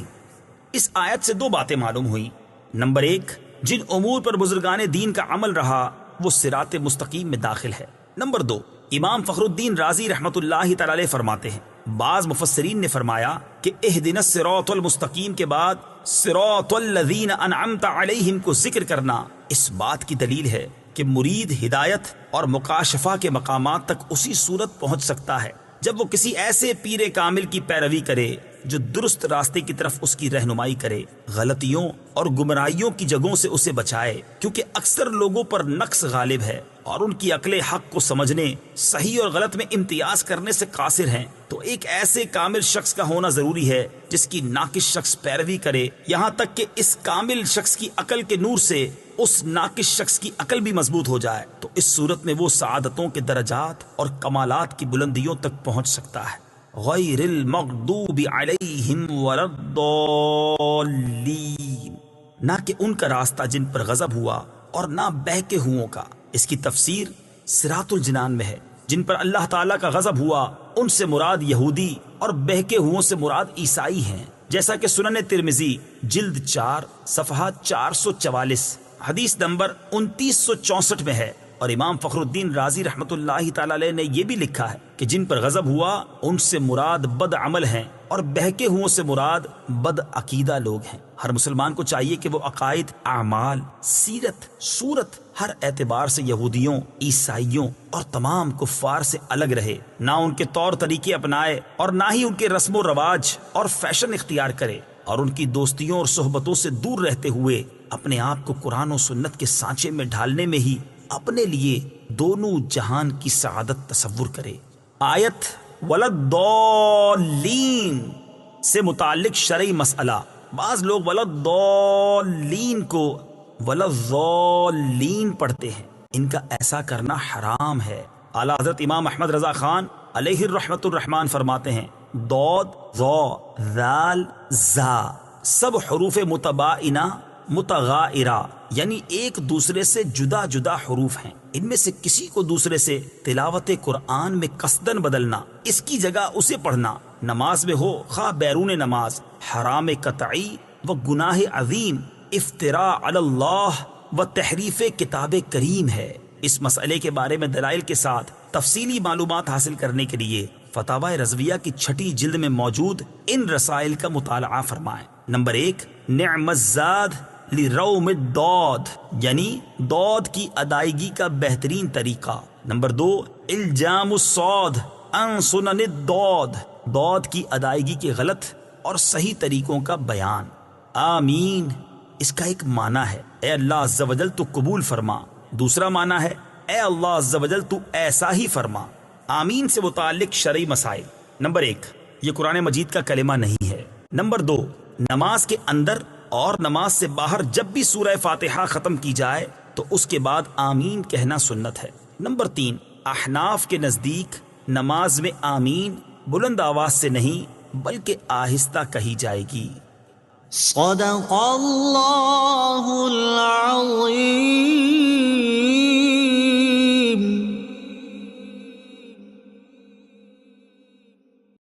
Speaker 1: اس آیت سے 2 باتیں معلوم ہوئیں۔ نمبر 1، جن امور پر بزرگان دین کا عمل رہا وہ صراط مستقیم میں داخل ہے۔ نمبر 2، امام فخر الدین رازی رحمت اللہ تعالی علیہ فرماتے ہیں، بعض مفسرین نے فرمایا کہ اہدنا الصراط المستقیم کے بعد صراط الذین انعمت علیہم کو ذکر کرنا اس بات کی دلیل ہے کہ مرید ہدایت اور مکاشفہ کے مقامات تک اسی صورت پہنچ سکتا ہے جب وہ کسی ایسے پیر کامل کی پیروی کرے جو درست راستے کی طرف اس کی رہنمائی کرے، غلطیوں اور گمراہیوں کی جگہوں سے اسے بچائے، کیونکہ اکثر لوگوں پر نقص غالب ہے اور ان کی عقل حق کو سمجھنے، صحیح اور غلط میں امتیاز کرنے سے قاصر ہیں۔ تو ایک ایسے کامل شخص کا ہونا ضروری ہے جس کی ناقص شخص پیروی کرے، یہاں تک کہ اس کامل شخص کی عقل کے نور سے اس ناقص شخص کی عقل بھی مضبوط ہو جائے، تو اس صورت میں وہ سعادتوں کے درجات اور کمالات کی بلندیوں تک پہنچ سکتا ہے۔ غیر المغضوب علیہم ولا الضالین، نہ کہ ان کا راستہ جن پر غضب ہوا اور نہ بہکے ہوئوں کا۔ اس کی تفسیر صراط الجنان میں ہے۔ جن پر اللہ تعالیٰ کا غضب ہوا ان سے مراد یہودی اور بہکے ہوئوں سے مراد عیسائی ہیں، جیسا کہ سنن ترمذی جلد 4 صفحہ 444 حدیث نمبر 2964 میں ہے۔ اور امام فخر الدین رازی رحمت اللہ تعالی علیہ نے یہ بھی لکھا ہے کہ جن پر غضب ہوا ان سے مراد بد عمل ہیں اور بہکے ہوئوں سے مراد بد عقیدہ لوگ ہیں۔ ہر مسلمان کو چاہیے کہ وہ عقائد، اعمال، سیرت، صورت ہر اعتبار سے یہودیوں، عیسائیوں اور تمام کفار سے الگ رہے، نہ ان کے طور طریقے اپنائے اور نہ ہی ان کے رسم و رواج اور فیشن اختیار کرے، اور ان کی دوستیوں اور صحبتوں سے دور رہتے ہوئے اپنے آپ کو قرآن و سنت کے سانچے میں ڈھالنے میں ہی اپنے لیے دونوں جہان کی سعادت تصور کرے۔ آیت وَلَضَّالِّينَ سے متعلق شرعی مسئلہ، بعض لوگ وَلَضَّالِّينَ کو وَلَضَّالِّينَ پڑھتے ہیں، ان کا ایسا کرنا حرام ہے۔ اعلیٰ حضرت امام احمد رضا خان علیہ الرحمت الرحمان فرماتے ہیں ضاد، ظا، ذال، زا سب حروف متباینہ متغائرہ یعنی ایک دوسرے سے جدا جدا حروف ہیں، ان میں سے کسی کو دوسرے سے تلاوت قرآن میں قصدن بدلنا، اس کی جگہ اسے پڑھنا، نماز میں ہو خواہ بیرون نماز، حرام قطعی و گناہ عظیم، افتراء علی اللہ و تحریف کتاب کریم ہے۔ اس مسئلے کے بارے میں دلائل کے ساتھ تفصیلی معلومات حاصل کرنے کے لیے فتاوی رضویہ کی 6 جلد میں موجود ان رسائل کا مطالعہ فرمائیں۔ نمبر 1، نعم الزاد لروم الضاد یعنی ضاد کی ادائیگی کا بہترین طریقہ۔ نمبر 2، الجام الصاد عن سنن الضاد ضاد کی ادائیگی کے غلط اور صحیح طریقوں کا بیان۔ آمین اس کا ایک معنی ہے اے اللہ عز و جل تو قبول فرما، دوسرا معنی ہے اے اللہ عز و جل تو ایسا ہی فرما۔ آمین سے متعلق شرعی مسائل۔ نمبر 1، یہ قرآن مجید کا کلمہ نہیں ہے۔ نمبر 2، نماز کے اندر اور نماز سے باہر جب بھی سورہ فاتحہ ختم کی جائے تو اس کے بعد آمین کہنا سنت ہے۔ نمبر 3، احناف کے نزدیک نماز میں آمین بلند آواز سے نہیں بلکہ آہستہ کہی جائے گی۔
Speaker 2: صدق اللہ العظیم۔